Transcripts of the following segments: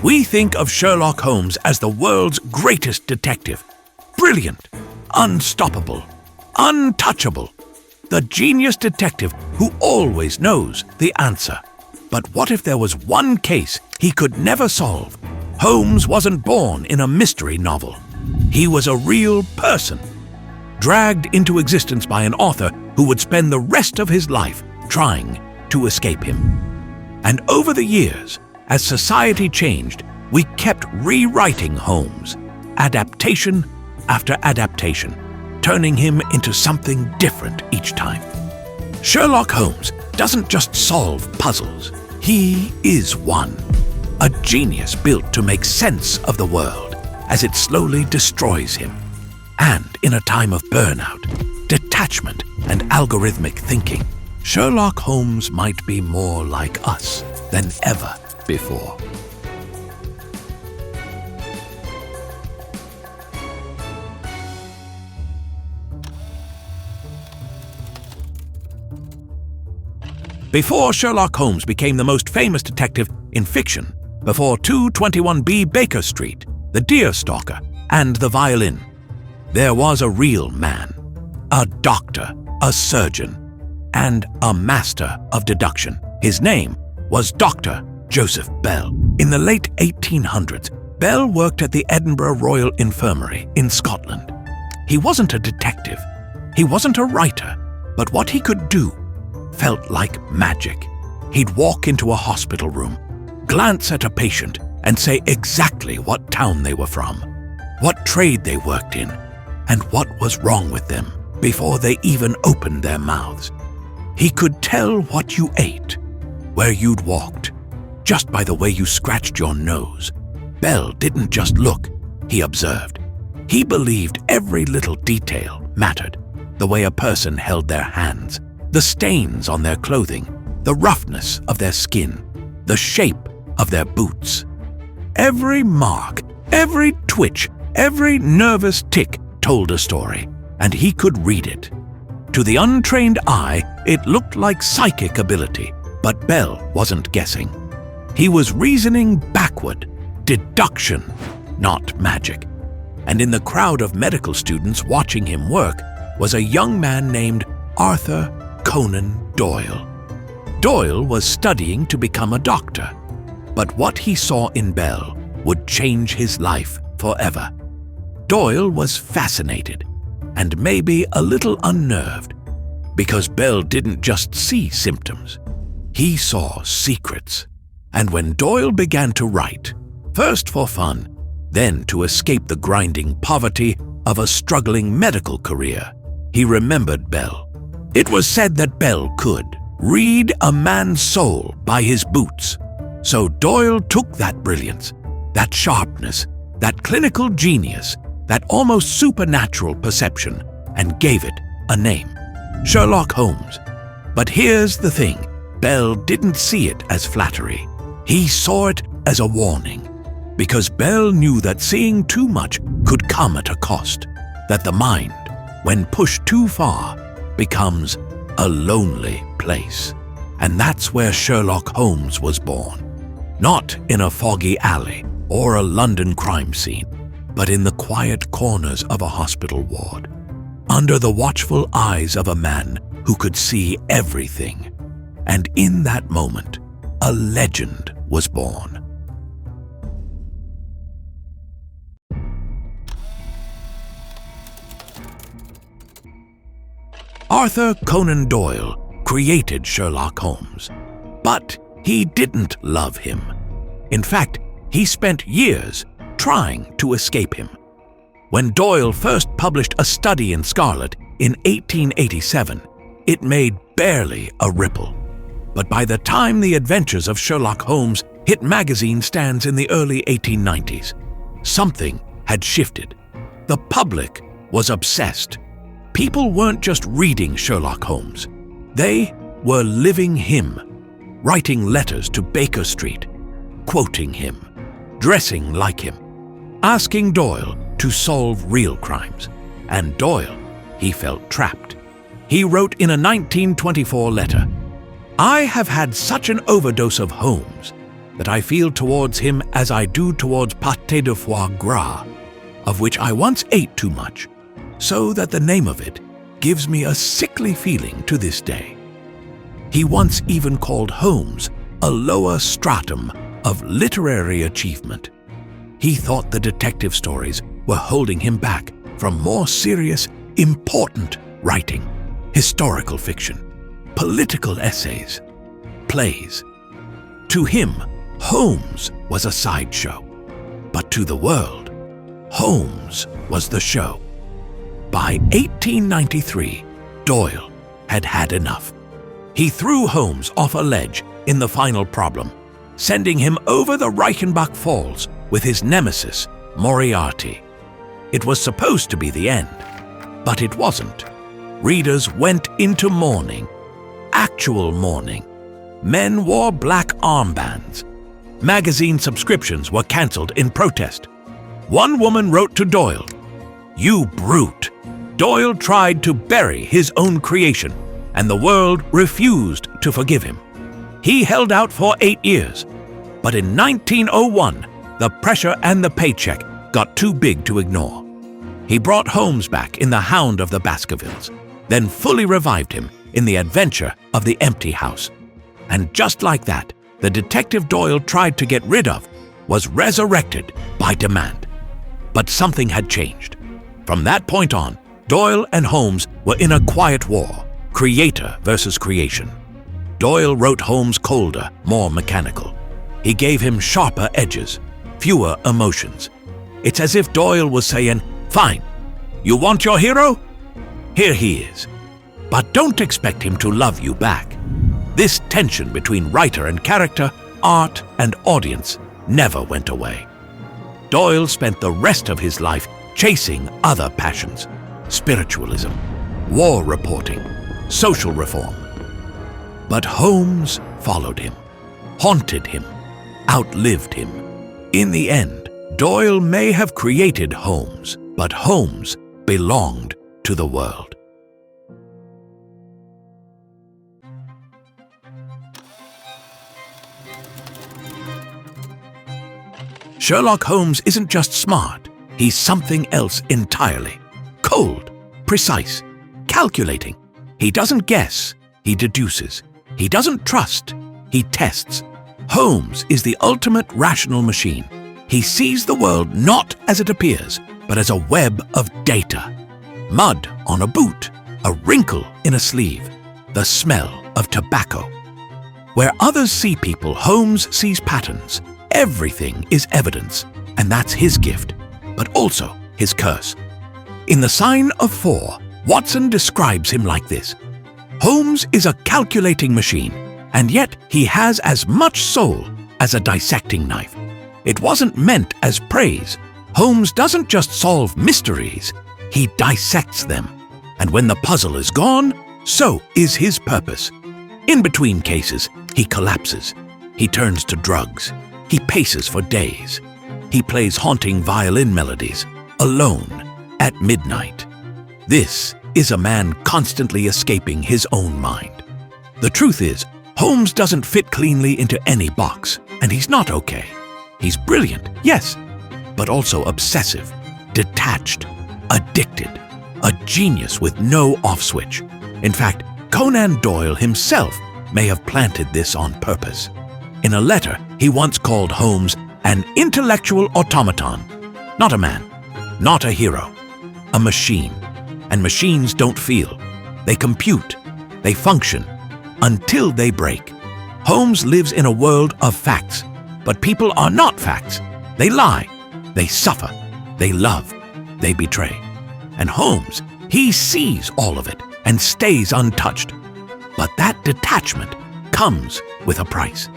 We think of Sherlock Holmes as the world's greatest detective. Brilliant, unstoppable, untouchable. The genius detective who always knows the answer. But what if there was one case he could never solve? Holmes wasn't born in a mystery novel. He was a real person, dragged into existence by an author who would spend the rest of his life trying to escape him. And over the years, as society changed, we kept rewriting Holmes, adaptation after adaptation, turning him into something different each time. Sherlock Holmes doesn't just solve puzzles. He is one, a genius built to make sense of the world as it slowly destroys him. And in a time of burnout, detachment, and algorithmic thinking, Sherlock Holmes might be more like us than ever before. Before Sherlock Holmes became the most famous detective in fiction, before 221B Baker Street, The Deerstalker, and The Violin, there was a real man, a doctor, a surgeon, and a master of deduction. His name was Dr. Joseph Bell. In the late 1800s, Bell worked at the Edinburgh Royal Infirmary in Scotland. He wasn't a detective, he wasn't a writer, but what he could do felt like magic. He'd walk into a hospital room, glance at a patient, and say exactly what town they were from, what trade they worked in, and what was wrong with them before they even opened their mouths. He could tell what you ate, where you'd walked, just by the way you scratched your nose. Bell didn't just look, he observed. He believed every little detail mattered, the way a person held their hands, the stains on their clothing, the roughness of their skin, the shape of their boots. Every mark, every twitch, every nervous tick told a story, and he could read it. To the untrained eye, it looked like psychic ability, but Bell wasn't guessing. He was reasoning backward, deduction, not magic. And in the crowd of medical students watching him work was a young man named Arthur Conan Doyle. Doyle was studying to become a doctor, but what he saw in Bell would change his life forever. Doyle was fascinated and maybe a little unnerved because Bell didn't just see symptoms. He saw secrets. And when Doyle began to write, first for fun, then to escape the grinding poverty of a struggling medical career, he remembered Bell. It was said that Bell could read a man's soul by his boots. So Doyle took that brilliance, that sharpness, that clinical genius, that almost supernatural perception, and gave it a name, Sherlock Holmes. But here's the thing, Bell didn't see it as flattery. He saw it as a warning, because Bell knew that seeing too much could come at a cost, that the mind, when pushed too far, becomes a lonely place. And that's where Sherlock Holmes was born. Not in a foggy alley or a London crime scene, but in the quiet corners of a hospital ward, under the watchful eyes of a man who could see everything. And in that moment, a legend was born. Arthur Conan Doyle created Sherlock Holmes, but he didn't love him. In fact, he spent years trying to escape him. When Doyle first published A Study in Scarlet in 1887, it made barely a ripple. But by the time The Adventures of Sherlock Holmes hit magazine stands in the early 1890s, something had shifted. The public was obsessed. People weren't just reading Sherlock Holmes. They were living him, writing letters to Baker Street, quoting him, dressing like him, asking Doyle to solve real crimes. And Doyle, he felt trapped. He wrote in a 1924 letter, "I have had such an overdose of Holmes that I feel towards him as I do towards pâté de foie gras, of which I once ate too much, so that the name of it gives me a sickly feeling to this day. He once even called Holmes a lower stratum of literary achievement. He thought the detective stories were holding him back from more serious, important writing, historical fiction, political essays, plays. To him, Holmes was a sideshow, but to the world, Holmes was the show. By 1893, Doyle had had enough. He threw Holmes off a ledge in the final problem, sending him over the Reichenbach Falls with his nemesis, Moriarty. It was supposed to be the end, but it wasn't. Readers went into mourning, actual mourning. Men wore black armbands. Magazine subscriptions were cancelled in protest. One woman wrote to Doyle, "You brute." Doyle tried to bury his own creation, and the world refused to forgive him. He held out for 8 years, but in 1901, the pressure and the paycheck got too big to ignore. He brought Holmes back in The Hound of the Baskervilles, then fully revived him in The Adventure of the Empty House. And just like that, the detective Doyle tried to get rid of was resurrected by demand. But something had changed. From that point on, Doyle and Holmes were in a quiet war, creator versus creation. Doyle wrote Holmes colder, more mechanical. He gave him sharper edges, fewer emotions. It's as if Doyle was saying, "Fine, you want your hero? Here he is. But don't expect him to love you back." This tension between writer and character, art and audience, never went away. Doyle spent the rest of his life chasing other passions: spiritualism, war reporting, social reform. But Holmes followed him, haunted him, outlived him. In the end, Doyle may have created Holmes, but Holmes belonged to the world. Sherlock Holmes isn't just smart, he's something else entirely. Cold, precise, calculating. He doesn't guess, he deduces. He doesn't trust, he tests. Holmes is the ultimate rational machine. He sees the world not as it appears, but as a web of data. Mud on a boot, a wrinkle in a sleeve, the smell of tobacco. Where others see people, Holmes sees patterns. Everything is evidence, and that's his gift, but also his curse. In The Sign of 4, Watson describes him like this: Holmes is a calculating machine, and yet he has as much soul as a dissecting knife. It wasn't meant as praise. Holmes doesn't just solve mysteries, he dissects them. And when the puzzle is gone, so is his purpose. In between cases, he collapses. He turns to drugs. He paces for days. He plays haunting violin melodies, alone, at midnight. This is a man constantly escaping his own mind. The truth is, Holmes doesn't fit cleanly into any box, and he's not okay. He's brilliant, yes, but also obsessive, detached, addicted, a genius with no off switch. In fact, Conan Doyle himself may have planted this on purpose. In a letter, he once called Holmes an intellectual automaton. Not a man, not a hero, a machine. And machines don't feel. They compute, they function, until they break. Holmes lives in a world of facts, but people are not facts. They lie, they suffer, they love, they betray. And Holmes, he sees all of it and stays untouched. But that detachment comes with a price.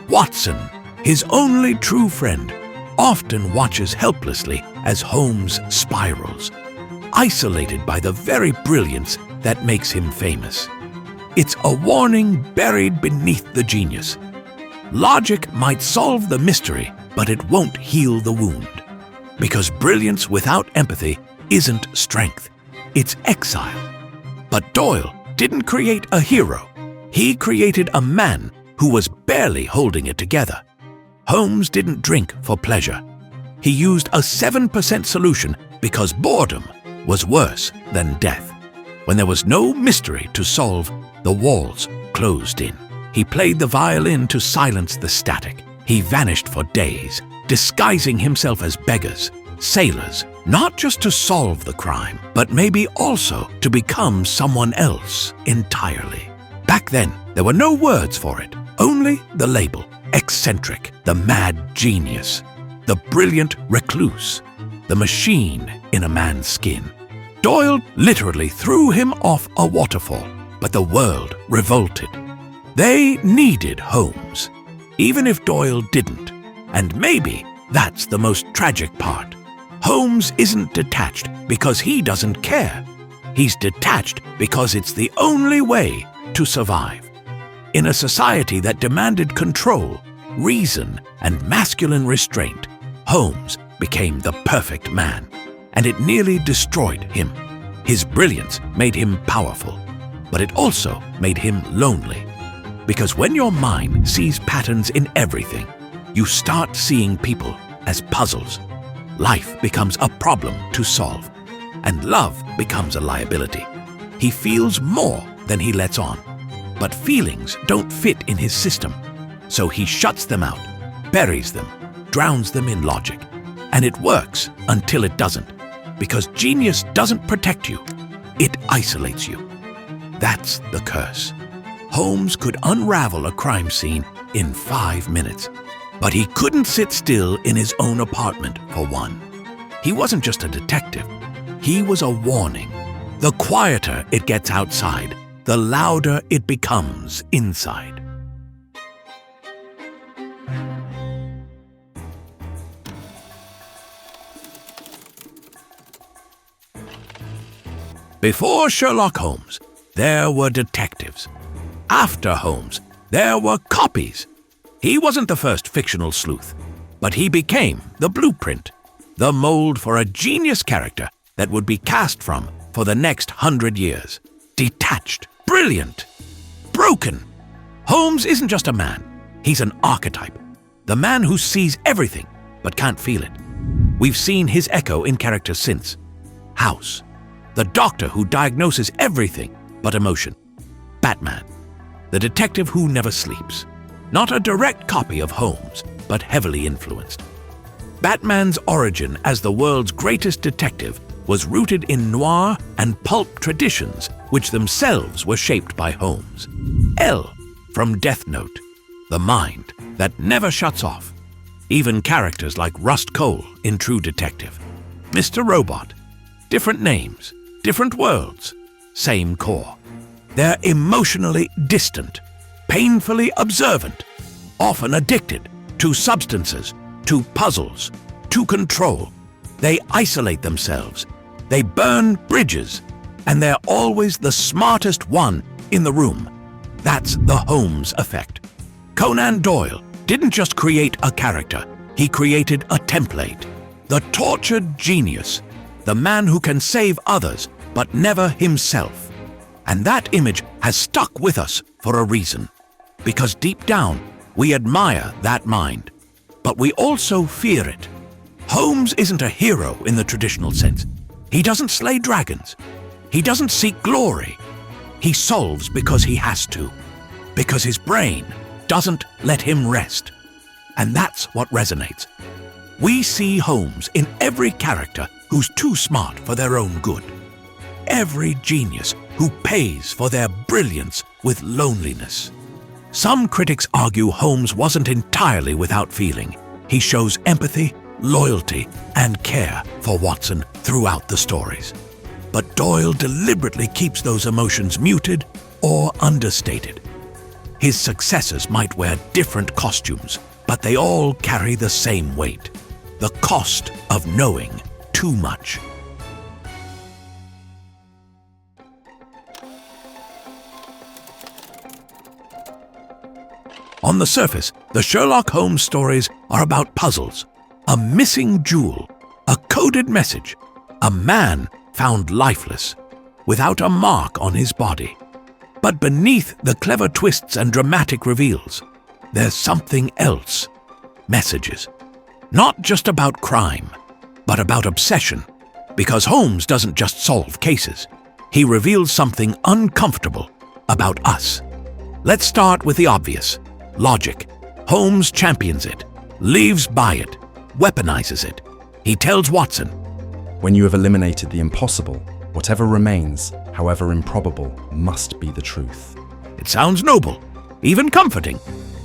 Watson, his only true friend, often watches helplessly as Holmes spirals, isolated by the very brilliance that makes him famous. It's a warning buried beneath the genius. Logic might solve the mystery, but it won't heal the wound. Because brilliance without empathy isn't strength, it's exile. But Doyle didn't create a hero. He created a man who was barely holding it together. Holmes didn't drink for pleasure. He used a 7% solution because boredom was worse than death. When there was no mystery to solve, the walls closed in. He played the violin to silence the static. He vanished for days, disguising himself as beggars, sailors, not just to solve the crime, but maybe also to become someone else entirely. Back then, there were no words for it, only the label: eccentric, the mad genius, the brilliant recluse, the machine in a man's skin. Doyle literally threw him off a waterfall, but the world revolted. They needed Holmes, even if Doyle didn't. And maybe that's the most tragic part. Holmes isn't detached because he doesn't care. He's detached because it's the only way to survive. In a society that demanded control, reason, and masculine restraint, Holmes became the perfect man, and it nearly destroyed him. His brilliance made him powerful, but it also made him lonely. Because when your mind sees patterns in everything, you start seeing people as puzzles. Life becomes a problem to solve, and love becomes a liability. He feels more than he lets on, but feelings don't fit in his system, so he shuts them out, buries them, drowns them in logic. And it works until it doesn't, because genius doesn't protect you, it isolates you. That's the curse. Holmes could unravel a crime scene in 5 minutes, but he couldn't sit still in his own apartment for one. He wasn't just a detective, he was a warning. The quieter it gets outside, the louder it becomes inside. Before Sherlock Holmes, there were detectives. After Holmes, there were copies. He wasn't the first fictional sleuth, but he became the blueprint, the mold for a genius character that would be cast from for the next 100 years. Detached, brilliant, broken. Holmes isn't just a man, he's an archetype. The man who sees everything but can't feel it. We've seen his echo in characters since. House, the doctor who diagnoses everything but emotion. Batman, the detective who never sleeps. Not a direct copy of Holmes, but heavily influenced. Batman's origin as the world's greatest detective was rooted in noir and pulp traditions, which themselves were shaped by Holmes. L, from Death Note, the mind that never shuts off. Even characters like Rust Cole in True Detective. Mr. Robot, different names, different worlds, same core. They're emotionally distant, painfully observant, often addicted to substances, to puzzles, to control. They isolate themselves, they burn bridges, and they're always the smartest one in the room. That's the Holmes effect. Conan Doyle didn't just create a character, he created a template. The tortured genius, the man who can save others but never himself. And that image has stuck with us for a reason. Because deep down, we admire that mind, but we also fear it. Holmes isn't a hero in the traditional sense. He doesn't slay dragons. He doesn't seek glory. He solves because he has to, because his brain doesn't let him rest. And that's what resonates. We see Holmes in every character who's too smart for their own good. Every genius who pays for their brilliance with loneliness. Some critics argue Holmes wasn't entirely without feeling. He shows empathy, loyalty, and care for Watson throughout the stories. But Doyle deliberately keeps those emotions muted or understated. His successors might wear different costumes, but they all carry the same weight: the cost of knowing too much. On the surface, the Sherlock Holmes stories are about puzzles, a missing jewel, a coded message, a man found lifeless, without a mark on his body. But beneath the clever twists and dramatic reveals, there's something else. messages. Not just about crime, but about obsession. Because Holmes doesn't just solve cases. He reveals something uncomfortable about us. Let's start with the obvious. Logic. Holmes champions it, lives by it, weaponizes it. He tells Watson, "When you have eliminated the impossible, whatever remains, however improbable, must be the truth." It sounds noble, even comforting.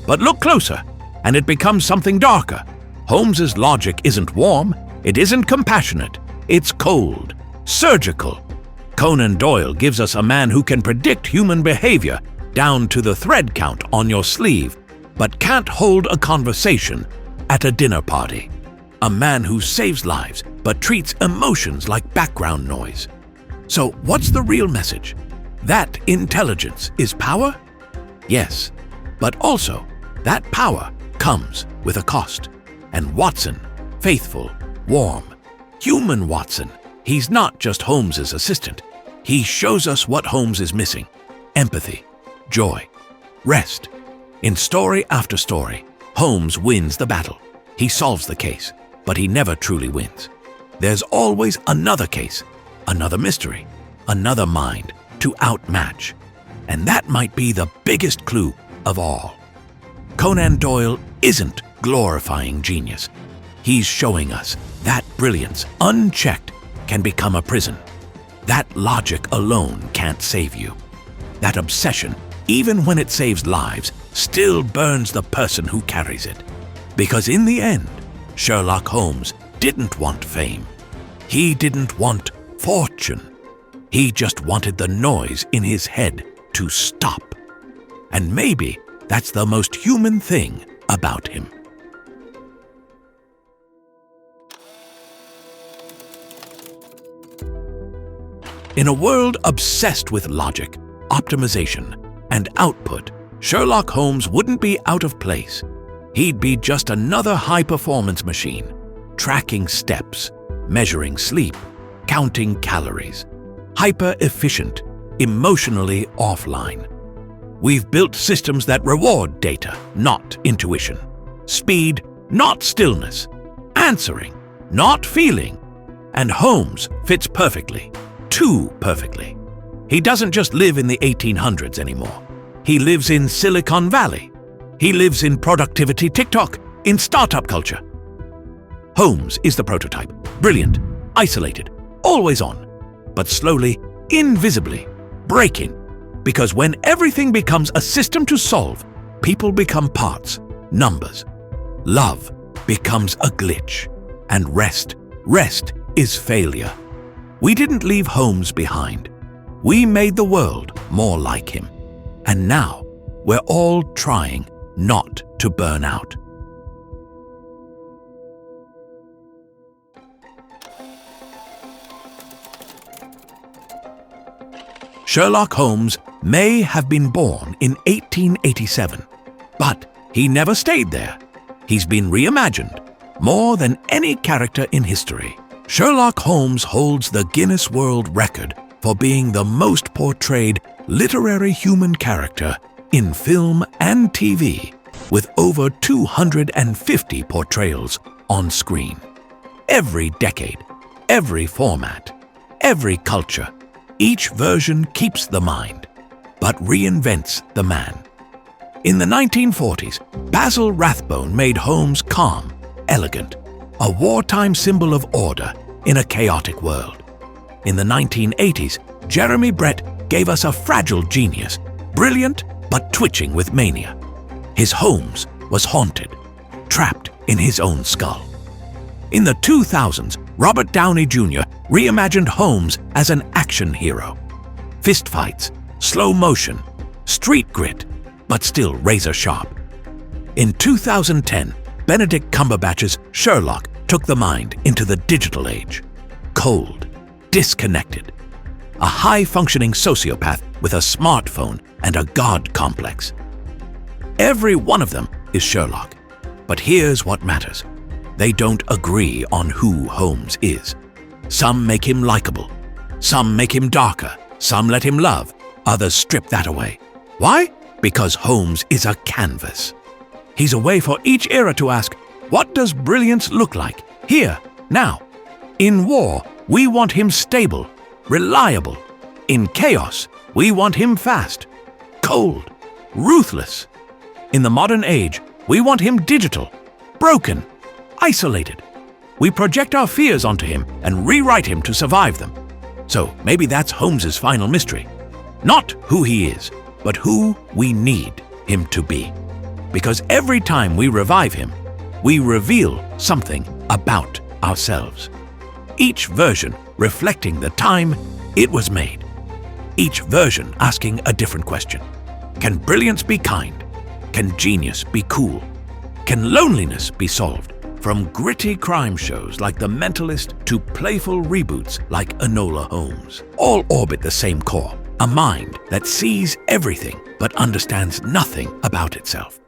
But look closer, and it becomes something darker. Holmes's logic isn't warm, it isn't compassionate, it's cold, surgical. Conan Doyle gives us a man who can predict human behavior down to the thread count on your sleeve, but can't hold a conversation at a dinner party. A man who saves lives, but treats emotions like background noise. So what's the real message? That intelligence is power? Yes, but also that power comes with a cost. And Watson, faithful, warm, human Watson, he's not just Holmes's assistant. He shows us what Holmes is missing: empathy, joy, rest. In story after story, Holmes wins the battle. He solves the case, but he never truly wins. There's always another case, another mystery, another mind to outmatch. And that might be the biggest clue of all. Conan Doyle isn't glorifying genius. He's showing us that brilliance, unchecked, can become a prison. That logic alone can't save you. That obsession, even when it saves lives, still burns the person who carries it. Because in the end, Sherlock Holmes didn't want fame. He didn't want fortune. He just wanted the noise in his head to stop. And maybe that's the most human thing about him. In a world obsessed with logic, optimization, and output, Sherlock Holmes wouldn't be out of place. He'd be just another high-performance machine, tracking steps, measuring sleep, counting calories. Hyper-efficient, emotionally offline. We've built systems that reward data, not intuition. Speed, not stillness. Answering, not feeling. And Holmes fits perfectly. Too perfectly. He doesn't just live in the 1800s anymore. He lives in Silicon Valley. He lives in productivity TikTok, in startup culture. Holmes is the prototype. Brilliant, isolated, always on, but slowly, invisibly, breaking. Because when everything becomes a system to solve, people become parts, numbers. Love becomes a glitch. And rest is failure. We didn't leave Holmes behind. We made the world more like him. And now, we're all trying not to burn out. Sherlock Holmes may have been born in 1887, but he never stayed there. He's been reimagined more than any character in history. Sherlock Holmes holds the Guinness World Record for being the most portrayed literary human character in film and TV, with over 250 portrayals on screen. Every decade, every format, every culture, each version keeps the mind, but reinvents the man. In the 1940s, Basil Rathbone made Holmes calm, elegant, a wartime symbol of order in a chaotic world. In the 1980s, Jeremy Brett gave us a fragile genius, brilliant but twitching with mania. His Holmes was haunted, trapped in his own skull. In the 2000s, Robert Downey Jr. reimagined Holmes as an action hero. Fistfights, slow motion, street grit, but still razor sharp. In 2010, Benedict Cumberbatch's Sherlock took the mind into the digital age. Cold, disconnected. A high-functioning sociopath with a smartphone and a god complex. Every one of them is Sherlock. But here's what matters. They don't agree on who Holmes is. Some make him likable. Some make him darker. Some let him love. Others strip that away. Why? Because Holmes is a canvas. He's a way for each era to ask, What does brilliance look like? Here, now. In war, we want him stable, reliable. In chaos, we want him fast, cold, ruthless. In the modern age, we want him digital, broken, isolated. We project our fears onto him and rewrite him to survive them. So maybe that's Holmes's final mystery. Not who he is, but who we need him to be. Because every time we revive him, we reveal something about ourselves. Each version reflecting the time it was made. Each version asking a different question. Can brilliance be kind? Can genius be cool? Can loneliness be solved? From gritty crime shows like The Mentalist to playful reboots like Enola Holmes, all orbit the same core, a mind that sees everything but understands nothing about itself.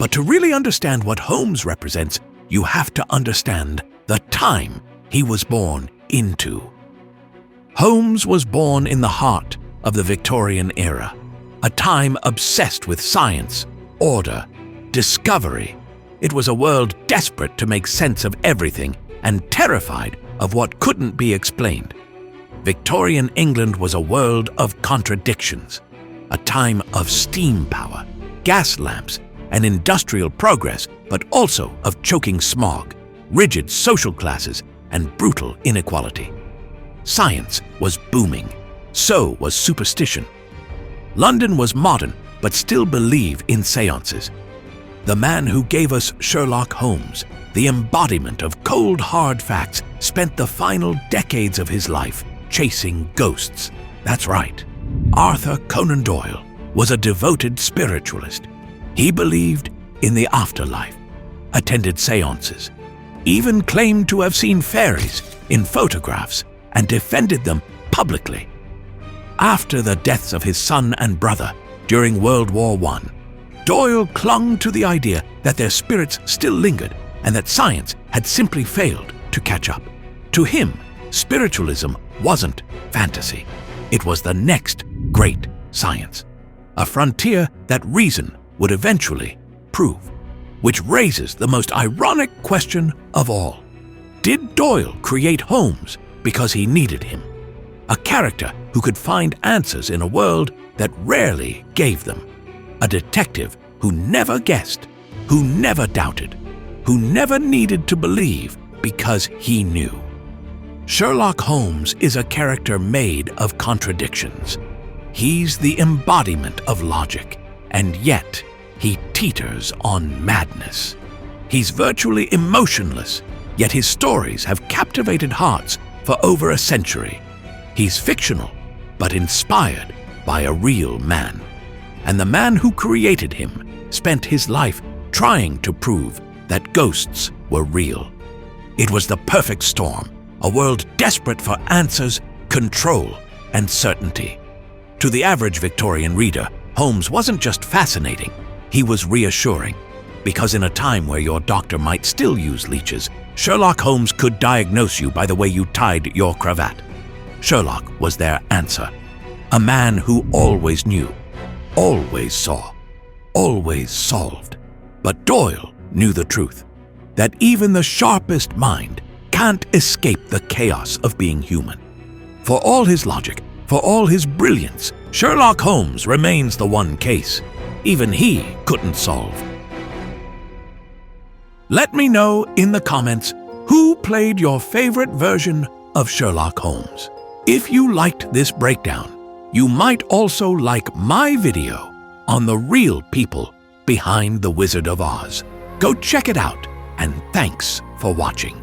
But to really understand what Holmes represents, you have to understand the time he was born into. Holmes was born in the heart of the Victorian era, a time obsessed with science, order, discovery. It was a world desperate to make sense of everything and terrified of what couldn't be explained. Victorian England was a world of contradictions, a time of steam power, gas lamps, and industrial progress, but also of choking smog, rigid social classes, and brutal inequality. Science was booming, so was superstition. London was modern, but still believed in seances. The man who gave us Sherlock Holmes, the embodiment of cold hard facts, spent the final decades of his life chasing ghosts. That's right. Arthur Conan Doyle was a devoted spiritualist. He believed in the afterlife, attended seances, even claimed to have seen fairies in photographs and defended them publicly. After the deaths of his son and brother during World War I, Doyle clung to the idea that their spirits still lingered and that science had simply failed to catch up. To him, spiritualism wasn't fantasy. It was the next great science, a frontier that reason would eventually prove. Which raises the most ironic question of all. Did Doyle create Holmes because he needed him? A character who could find answers in a world that rarely gave them. A detective who never guessed, who never doubted, who never needed to believe because he knew. Sherlock Holmes is a character made of contradictions. He's the embodiment of logic, and yet he teeters on madness. He's virtually emotionless, yet his stories have captivated hearts for over a century. He's fictional, but inspired by a real man. And the man who created him spent his life trying to prove that ghosts were real. It was the perfect storm, a world desperate for answers, control, and certainty. To the average Victorian reader, Holmes wasn't just fascinating, he was reassuring. Because in a time where your doctor might still use leeches, Sherlock Holmes could diagnose you by the way you tied your cravat. Sherlock was their answer. A man who always knew, always saw, always solved. But Doyle knew the truth, that even the sharpest mind can't escape the chaos of being human. For all his logic, for all his brilliance, Sherlock Holmes remains the one case even he couldn't solve. Let me know in the comments who played your favorite version of Sherlock Holmes. If you liked this breakdown, you might also like my video on the real people behind the Wizard of Oz. Go check it out, and thanks for watching.